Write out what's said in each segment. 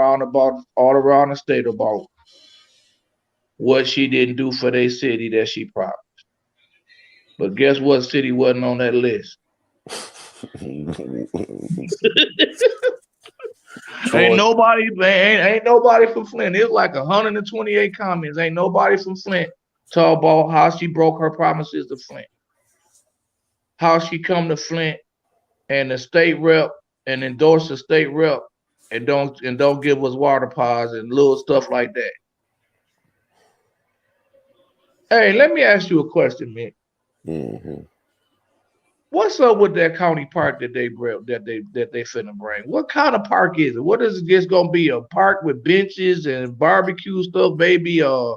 all around the state about what she didn't do for their city that she promised. But guess what city wasn't on that list? Ain't nobody, man, ain't nobody from Flint. It's like 128 comments. Ain't nobody from Flint talk about how she broke her promises to Flint. How she come to Flint and the state rep and endorse the state rep and don't give us water pods and little stuff like that. Hey, let me ask you a question, man. Mm-hmm. What's up with that county park that they finna bring? What kind of park is it? What is it just gonna be? A park with benches and barbecue stuff, maybe a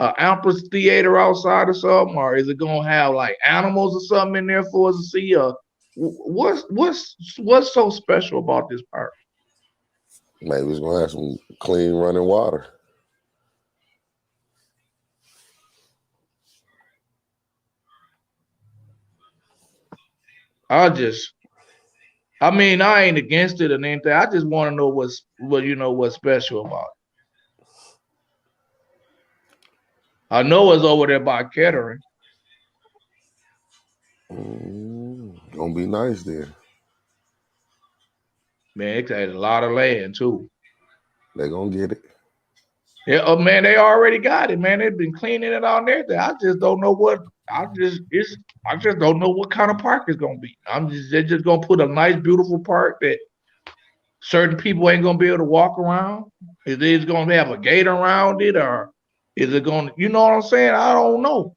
amphitheater outside or something, or is it gonna have like animals or something in there for us to see? What's so special about this park? Maybe it's gonna have some clean running water. I ain't against it or anything. I just want to know what's special about it. I know it's over there by Kettering. Gonna be nice there. Man, it has a lot of land too. They gonna get it. Yeah, oh man, they already got it, man. They've been cleaning it out there. I just don't know what. I just don't know what kind of park it's gonna be. They're just gonna put a nice, beautiful park that certain people ain't gonna be able to walk around. Is it gonna have a gate around it, or is it gonna? You know what I'm saying? I don't know.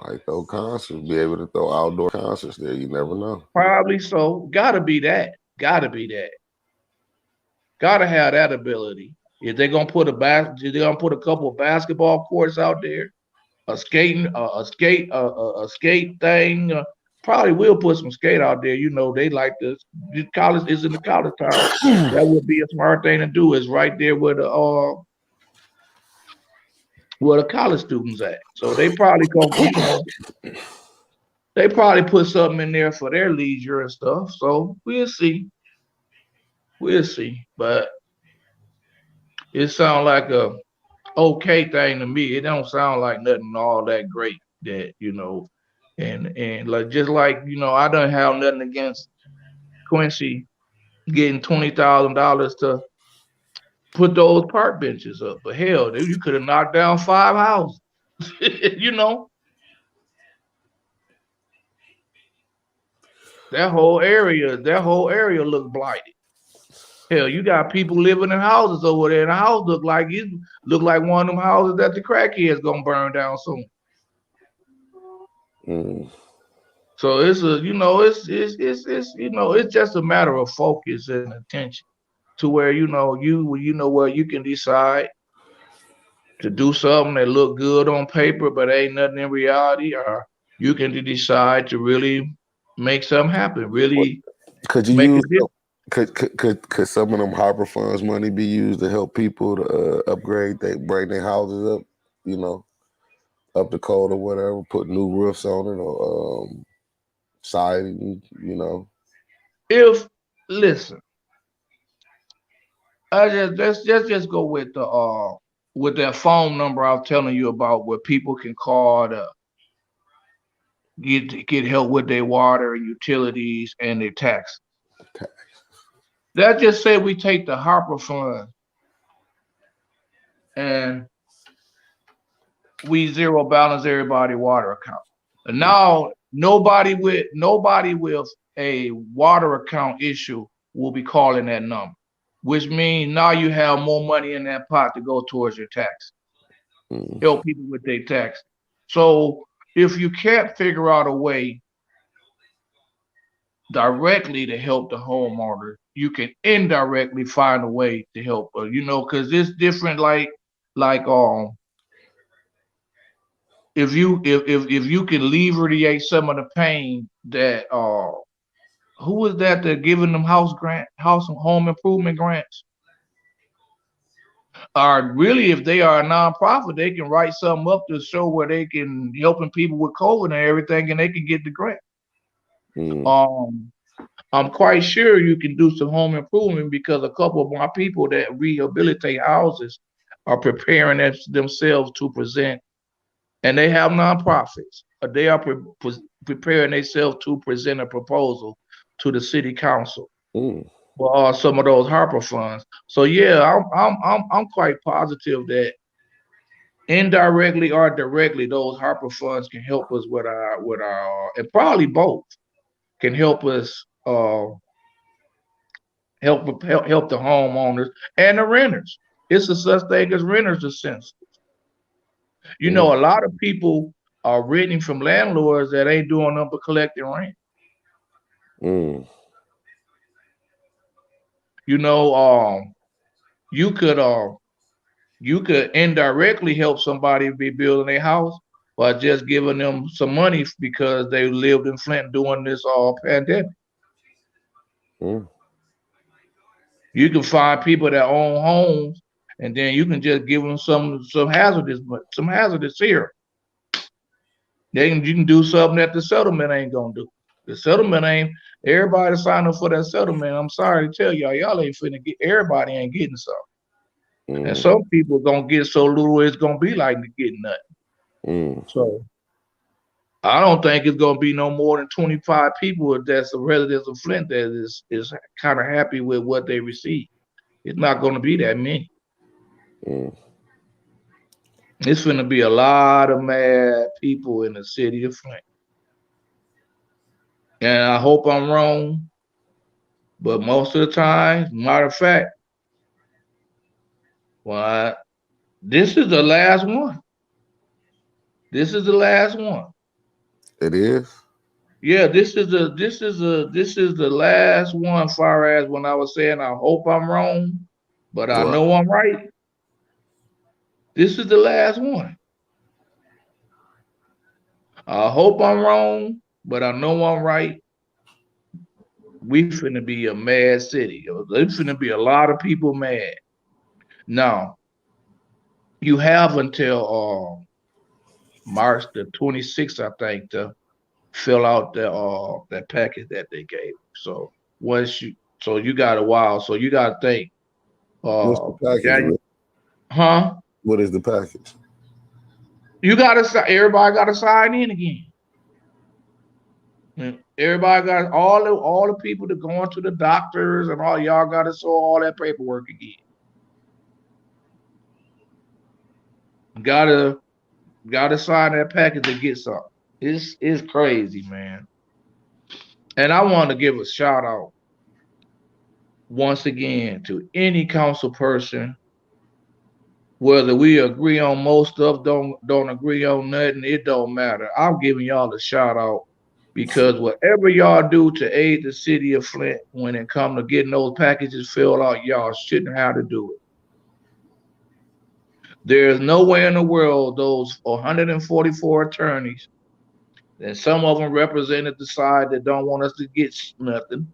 Might throw concerts, be able to throw outdoor concerts there. You never know. Probably so. Gotta be that. Gotta be that. Gotta have that ability. If they're gonna put a couple of basketball courts out there, a skate thing. Probably will put some skate out there. You know, they like this. College is in the college town. That would be a smart thing to do. Is right there where the college students at. So they probably they probably put something in there for their leisure and stuff. So we'll see. We'll see. But it sounds like a okay thing to me. It don't sound like nothing all that great that, and like just like, I don't have nothing against Quincy getting $20,000 to put those park benches up. But hell, you could have knocked down 5 houses. That whole area looked blighted. Hell, you got people living in houses over there, and the house look like one of them houses that the crackheads gonna burn down soon. So it's it's just a matter of focus and attention to where where you can decide to do something that look good on paper but ain't nothing in reality, or you can decide to really make something happen. Really, could you use? Could some of them ARPA Funds money be used to help people to upgrade, bring their houses up, up the code or whatever, put new roofs on it or siding, Listen, let's just go with with that phone number I was telling you about, where people can call to get help with their water and utilities and their taxes. That just say we take the ARPA Fund and we zero balance everybody's water account. And now nobody with a water account issue will be calling that number, which means now you have more money in that pot to go towards your tax. Help people with their tax. So if you can't figure out a way directly to help the homeowner, you can indirectly find a way to help her, because it's different. Like if you can alleviate some of the pain that who is that giving them house and home improvement grants? Or really, if they are a nonprofit, they can write something up to show where they can helping people with COVID and everything, and they can get the grant. I'm quite sure you can do some home improvement because a couple of my people that rehabilitate houses are preparing themselves to present, and they have nonprofits. They are preparing themselves to present a proposal to the city council Mm. for some of those ARPA funds. So yeah, I'm quite positive that indirectly or directly, those ARPA funds can help us with our and probably both can help us help the homeowners and the renters. It's a such thing as renters assistance. You Mm. know, a lot of people are renting from landlords that ain't doing nothing but collecting rent. Mm. You know, you could you could indirectly help somebody be building a house by just giving them some money because they lived in Flint during this pandemic. Mm. You can find people that own homes, and then you can just give them some hazardous here. You can do something that the settlement ain't gonna do. The settlement ain't everybody sign up for that settlement. I'm sorry to tell y'all ain't finna get everybody ain't getting something. And Mm. some people gonna get so little it's gonna be like getting nothing. Mm. So I don't think it's gonna be no more than 25 people that's the residents of Flint that is kind of happy with what they receive. It's not gonna be that many. Mm. It's gonna be a lot of mad people in the city of Flint. And I hope I'm wrong, but most of the time, matter of fact, well, this is the last one. This is the last one. It is? Yeah, this is the last one. Far as when I was saying, I hope I'm wrong, but I Right. know I'm right. This is the last one. I hope I'm wrong, but I know I'm right. We finna be a mad city. There's finna be a lot of people mad. Now, you have until March the 26th, I think, to fill out that package that they gave. So once you so you got a while. So you gotta think, What's the package, January, Rick? huh? What is the package? You gotta everybody gotta sign in again. Everybody got all the people that going to the doctors and all y'all gotta show all that paperwork again. Gotta gotta sign that package to get something. It's crazy, man. And I want to give a shout out once again to any council person, whether we agree on most stuff, don't agree on nothing, it don't matter. I'm giving y'all a shout out because whatever y'all do to aid the city of Flint when it comes to getting those packages filled out, y'all shouldn't have to do it. There's nowhere in the world those 144 attorneys, and some of them represented the side that don't want us to get nothing.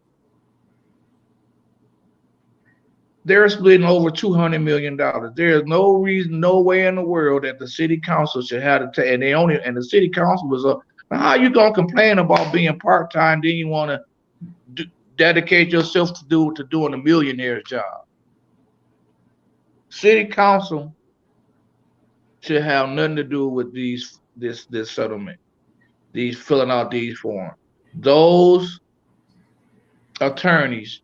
They're splitting over $200 million. There is no reason, no way in the world that the city council should have to take. And they only and the city council was up. How you gonna complain about being part time? Then you want to dedicate yourself to doing a millionaire's job? City council should have nothing to do with this settlement. These filling out these forms. Those attorneys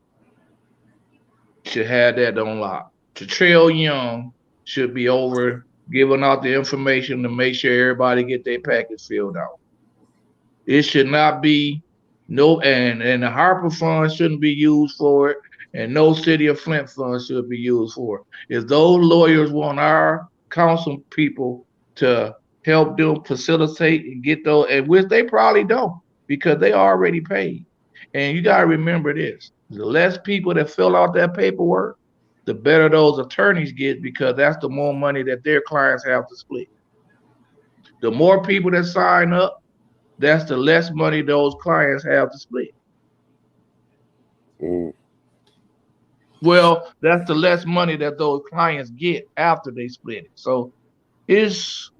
should have that on lock. Trail Young should be over giving out the information to make sure everybody get their package filled out. It should not be no and the ARPA funds shouldn't be used for it, and no city of Flint funds should be used for it. If those lawyers want our council people to help them facilitate and get those, and which they probably don't because they already paid. And you gotta remember this: the less people that fill out that paperwork, the better those attorneys get because that's the more money that their clients have to split. The more people that sign up, that's the less money those clients have to split. Mm. Well, that's the less money that those clients get after they split it. So it's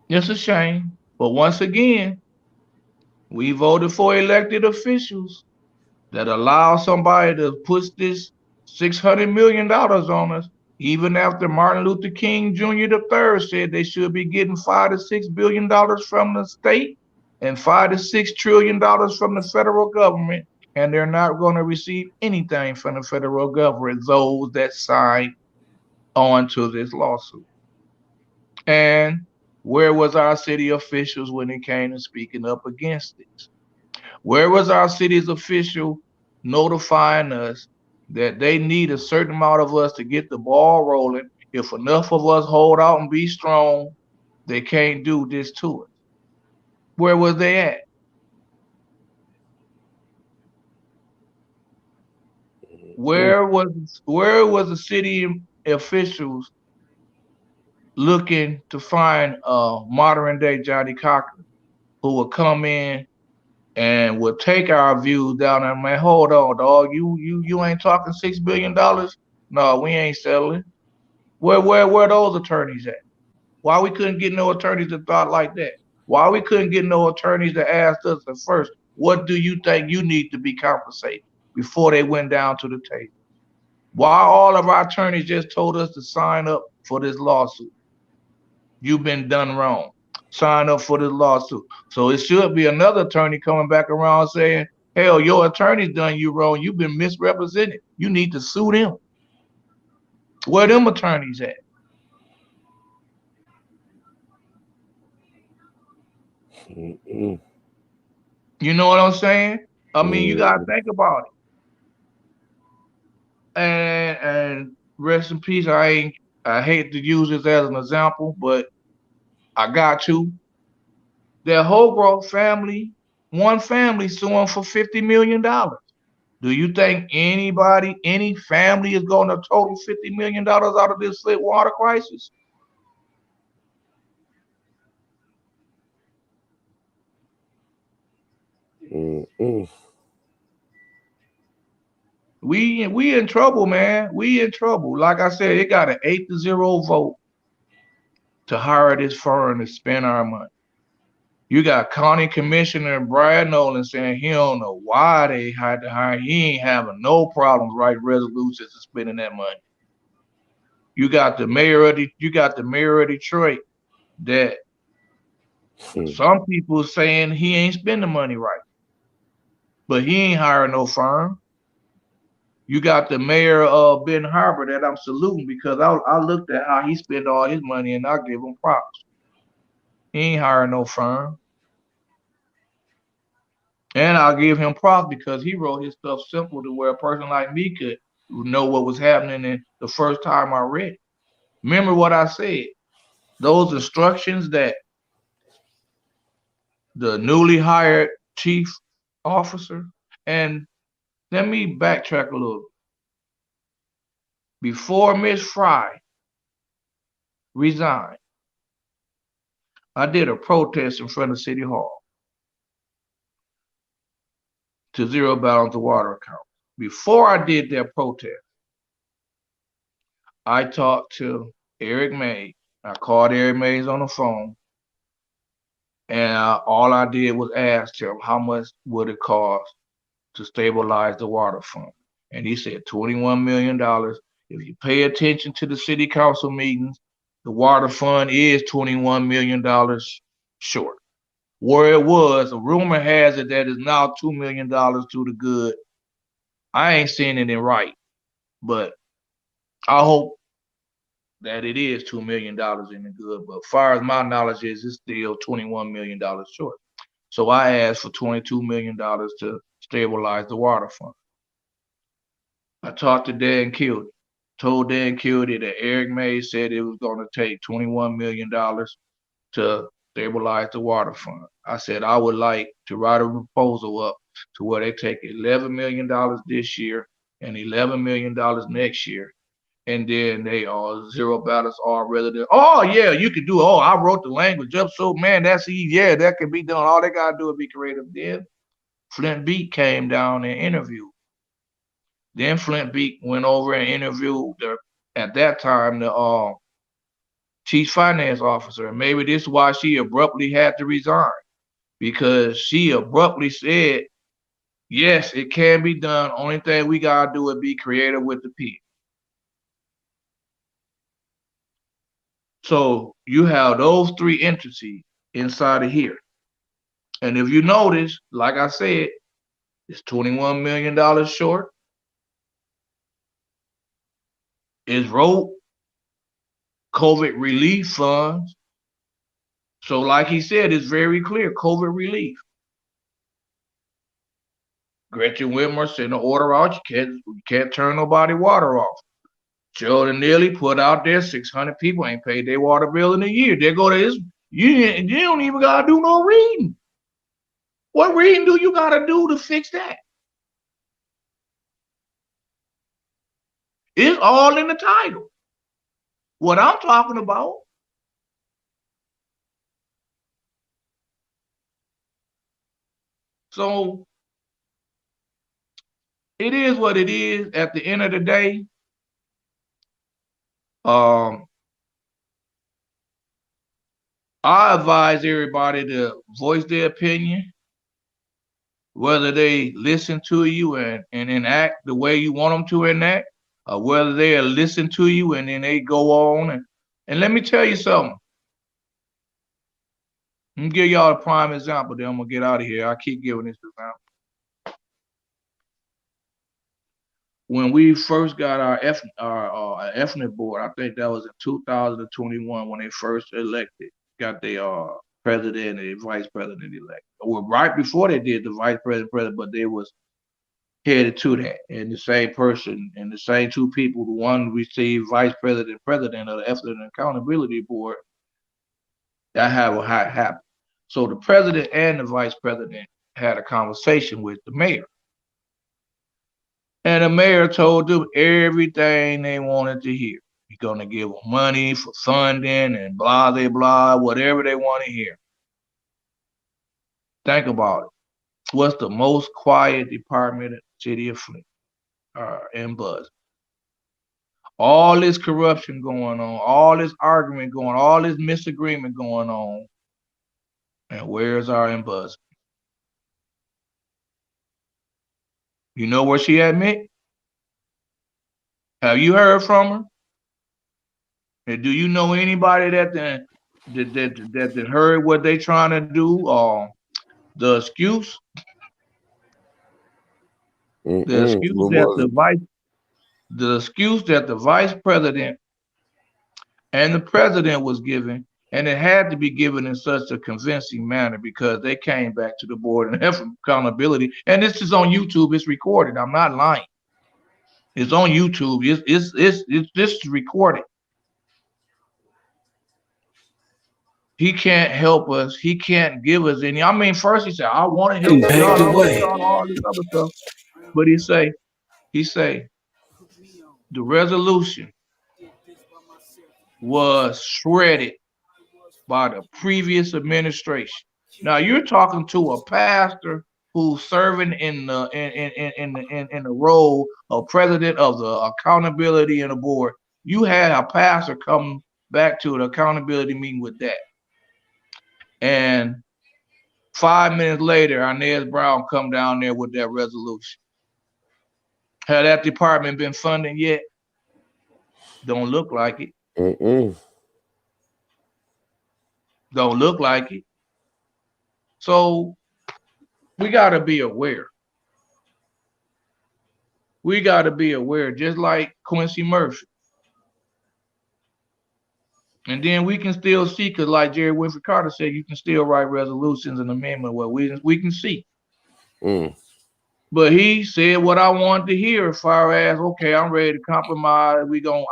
it's a shame. But once again, We voted for elected officials that allow somebody to push this $600 million on us, even after Martin Luther King Jr. III said they should be getting $5 to $6 billion from the state and $5 to $6 trillion from the federal government, and they're not going to receive anything from the federal government, those that signed on to this lawsuit. And where was our city officials when it came to speaking up against this? Where was our city's official notifying us that they need a certain amount of us to get the ball rolling? If enough of us hold out and be strong, they can't do this to us. Where was they at? Where was the city officials looking to find modern day Johnny Cochran who would come in and would take our views down and, man, hold on, dog, you ain't talking $6 billion? No, we ain't settling. Where those attorneys at? Why we couldn't get no attorneys that thought like that? Why we couldn't get no attorneys that asked us at first, what do you think you need to be compensated, before they went down to the table? Why all of our attorneys just told us to sign up for this lawsuit? You've been done wrong. Sign up for this lawsuit. So it should be another attorney coming back around saying, hell, your attorney's done you wrong. You've been misrepresented. You need to sue them. Where them attorneys at? Mm-mm. You know what I'm saying? I mean, you gotta think about it. And rest in peace. I hate to use this as an example, but I got to. That Holbrook family, one family suing for $50 million. Do you think anybody, any family is going to total $50 million out of this Flint water crisis? Mm-mm. We in trouble, man. We in trouble. Like I said, it got an 8-0 vote to hire this firm to spend our money. You got County Commissioner Brad Nolan saying he don't know why they had to hire. He ain't having no problems writing resolutions to spending that money. You got the mayor of Detroit that some people saying he ain't spending money right, but he ain't hiring no firm. You got the mayor of Ben Harbor that I'm saluting because I looked at how he spent all his money and I give him props. He ain't hiring no firm. And I'll give him props because he wrote his stuff simple to where a person like me could know what was happening in the first time I read it. Remember what I said. Those instructions that the newly hired chief officer, and let me backtrack a little. Before Miss Fry resigned, I did a protest in front of City Hall to zero balance the water account. Before I did that protest, I talked to Eric Mays. I called Eric Mays on the phone, and all I did was ask him how much would it cost to stabilize the water fund. And he said $21 million. If you pay attention to the city council meetings, the water fund is $21 million short. Where it was, a rumor has it that it's now $2 million to the good. I ain't seeing it in right, but I hope that it is $2 million in the good. But as far as my knowledge is, it's still $21 million short. So I asked for $22 million to stabilize the water fund. I talked to Dan Kildy, told Dan Kildy that Eric Mays said it was going to take $21 million to stabilize the water fund. I said I would like to write a proposal up to where they take $11 million this year and $11 million next year. And then they all zero balance all resident. Oh yeah, you could do. Oh, I wrote the language up, so man, that's easy. Yeah, that can be done. All they gotta do is be creative. Then Flint Beat came down and interviewed. Then Flint Beat went over and interviewed at that time the chief finance officer, and maybe this is why she abruptly had to resign. because she abruptly said, yes, it can be done. Only thing we gotta do is be creative with the P. So you have those three entities inside of here. And if you notice, like I said, it's $21 million short. It's wrote COVID relief funds. So, like he said, it's very clear COVID relief. Gretchen Whitmer sent an order out. You can't turn nobody water off. Jordan Neely put out there 600 people ain't paid their water bill in a year. They go to this. You don't even gotta do no reading. What reading do you gotta do to fix that? It's all in the title. What I'm talking about. So it is what it is. At the end of the day, um, I advise everybody to voice their opinion, whether they listen to you and enact the way you want them to enact, or whether they listen to you and then they go on. And let me tell you something. I'm gonna give y'all a prime example, then I'm gonna get out of here. I keep giving this example. When we first got our ethnic board, I think that was in 2021 when they first elected, got the president and vice president elected. Well, right before they did the vice president, but they was headed to that. And the same person and the same two people, the one received vice president of the Ethnic Accountability Board, that had what happened. So the president and the vice president had a conversation with the mayor. And the mayor told them everything they wanted to hear. He's going to give them money for funding and blah, blah, blah, whatever they want to hear. Think about it. What's the most quiet department in the city of Flint? In Buzz. All this corruption going on, all this argument going on, all this misagreement going on. And where's our in Buzz? You know where she at, Mick? Have you heard from her? And do you know anybody that heard what they trying to do? The excuse, the excuse What that was the excuse that the vice president and the president was given, and it had to be given in such a convincing manner because they came back to the board and have accountability. And this is on YouTube. It's recorded. I'm not lying. It's on YouTube. It's this is recorded. He can't help us. He can't give us any. I mean, first he said, "I want to help y'all. I want y'all all this other stuff." But he say the resolution was shredded by the previous administration. Now you're talking to a pastor who's serving in the role of president of the accountability and the board. You had a pastor come back to the accountability meeting with that, and 5 minutes later, Inez Brown come down there with that resolution. Had that department been funded yet? Don't look like it. Don't look like it. So we got to be aware. We got to be aware, just like Quincy Murphy. And then we can still see, because like Jerry Winfrey Carter said, you can still write resolutions and amendments where we can see. But he said what I wanted to hear as far as, okay, I'm ready to compromise.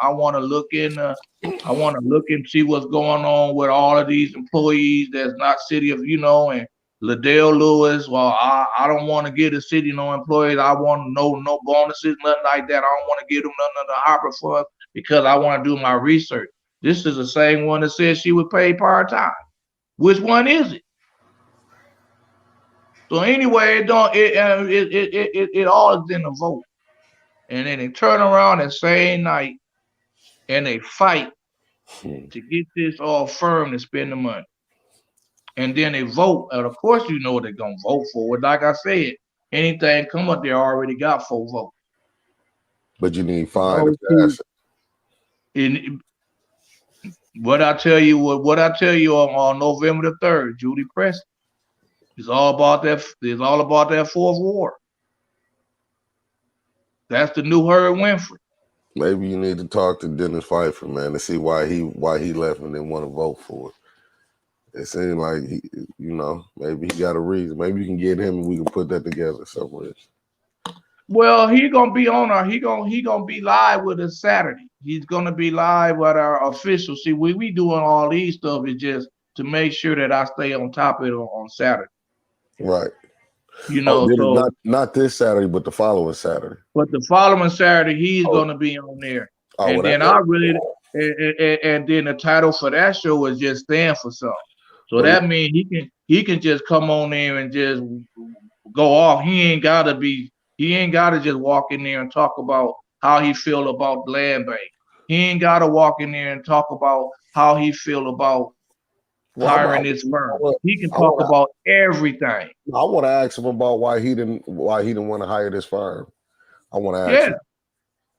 I want to look and see what's going on with all of these employees that's not city of, and Liddell Lewis. Well, I don't want to give the city no employees. I want no bonuses, nothing like that. I don't want to give them none of the ARPA funds because I want to do my research. This is the same one that says she would pay part-time. Which one is it? So anyway, it all is in the vote. And then they turn around that same night and they fight to get this all firm to spend the money. and then they vote. And of course, you know they're gonna vote for it. Like I said, anything come up there already got 4 votes. But you need 5 to pass In what I tell you, what I tell you on November the 3rd, Judy Preston. It's all about that. It's all about that 4th ward. That's the new Herb Winfrey. Maybe you need to talk to Dennis Pfeiffer, man, to see why he left and didn't want to vote for it. It seemed like he, maybe he got a reason. Maybe you can get him and we can put that together somewhere. Well, he gonna be on our. He gonna be live with us Saturday. He's gonna be live with our official. See, we doing all these stuff is just to make sure that I stay on top of it on Saturday. Right. So not this Saturday, but the following Saturday. But the following Saturday, he's gonna be on there, and then and then the title for that show is just stand for something. So that means he can just come on there and just go off. He ain't gotta just walk in there and talk about how he feel about the land bank. He ain't gotta walk in there and talk about how he feel about hiring his firm. He can talk about everything. I want to ask him about why he didn't want to hire this firm. I want to ask him.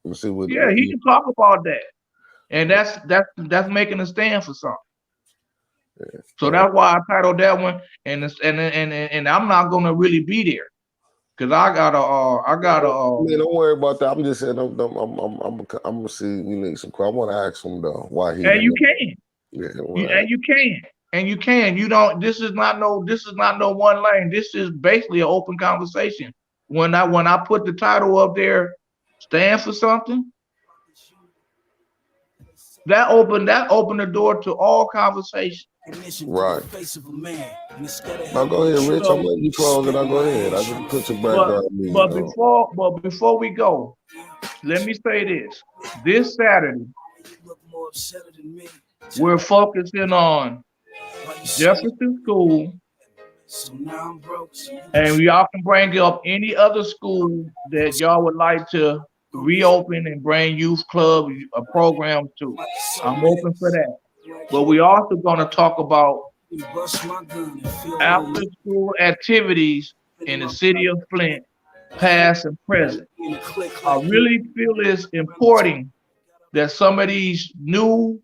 Let's see what. Yeah, he can talk about that, and that's making a stand for something. Yeah. So that's why I titled that one, and I'm not gonna really be there. Cause I gotta. Man, don't worry about that. I'm just saying. I'm gonna see. You need some. I want to ask him though why he. And you can. Yeah. And you can. You don't. This is not no one lane. This is basically an open conversation. When I put the title up there, stand for something. That opened the door to all conversation. Right. Now go ahead, Rich. I'm letting you close it. I'll go ahead. I just put some background music on. Before we go, let me say this. This Saturday, we're focusing on Jefferson School, and y'all can bring up any other school that y'all would like to reopen and bring youth club programs to. I'm open for that. But we also going to talk about after school activities in the city of Flint, past and present. I really feel it's important that some of these new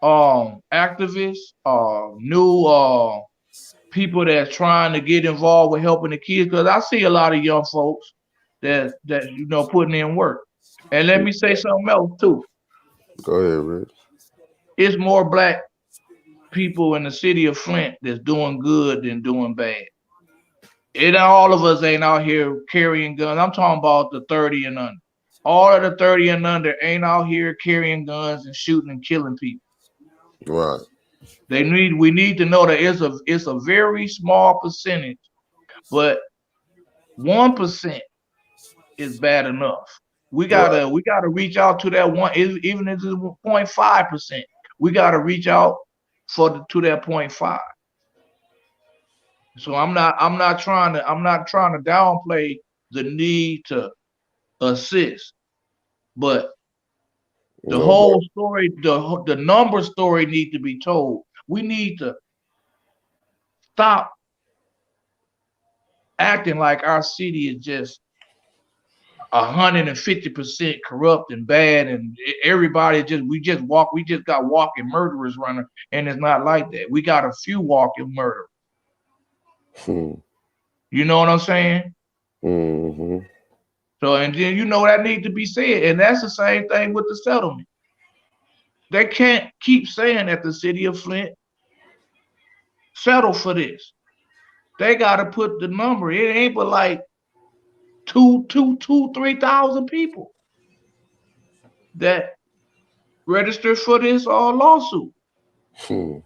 activists, new people that's trying to get involved with helping the kids, because I see a lot of young folks that putting in work. And let me say something else too. Go ahead, Rich. It's more black people in the city of Flint that's doing good than doing bad. And all of us ain't out here carrying guns. I'm talking about the 30 and under. All of the 30 and under ain't out here carrying guns and shooting and killing people. Right. We need to know that it's a very small percentage, but 1% is bad enough. We gotta reach out to that one, even if it's 0.5%. We gotta reach out to that 0.5. So I'm not trying to downplay the need to assist, but the whole story, the number story need to be told. We need to stop acting like our city is just 150% corrupt and bad, and everybody we just got walking murderers running, and it's not like that. We got a few walking murderers. You know what I'm saying? Mm-hmm. So, and then that needs to be said, and that's the same thing with the settlement. They can't keep saying that the city of Flint settle for this. They got to put the number. It ain't but like 3,000 people that registered for this lawsuit. You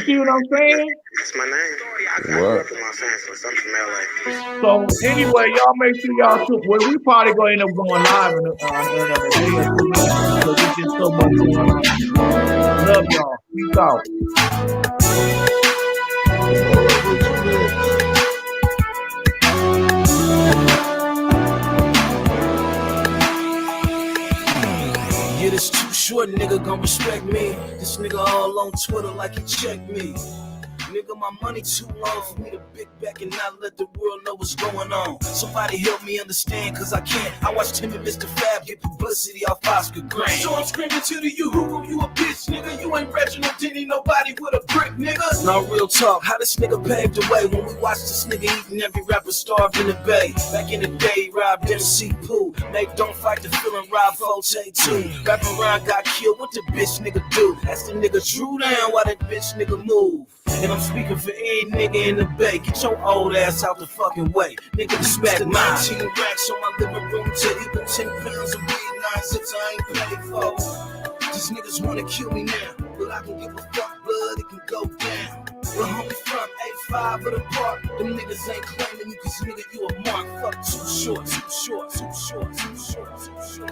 see what I'm saying? That's my name. I grew up in Los Angeles. I'm from LA. So anyway, y'all make sure y'all too. Well, we probably gonna end up going live in a day or 2 weeks because there's just so much going on. Love y'all. Peace out. It is too short. short nigga gon' respect me. This nigga all on Twitter like he checked me. Nigga, my money too long for me to big back and not let the world know what's going on. Somebody help me understand, cause I can't. I watched him and Mr. Fab get publicity off Oscar Grant. So I'm screaming to the you a bitch, nigga. You ain't Reginald Denny, nobody with a brick, nigga. Now real talk, how this nigga paved the way when we watched this nigga eating every rapper starved in the bay. Back in the day, Rob MC Pooh, Nate Don't Fight the Feeling, Rob Forte too. Rapping Ron got killed, what the bitch nigga do? That's the nigga drew down while that bitch nigga move. And I'm speaking for any nigga in the bay. Get your old ass out the fucking way. Nigga, respect 19 racks on my living room till even 10 pounds of weed, 9 cents I ain't paid for. These niggas wanna kill me now, but I can give a fuck, blood, it can go down. We're homie from 85 of the park. Them niggas ain't claiming you, cause nigga, you a mark. Fuck too short, too short, too short, too short, too short.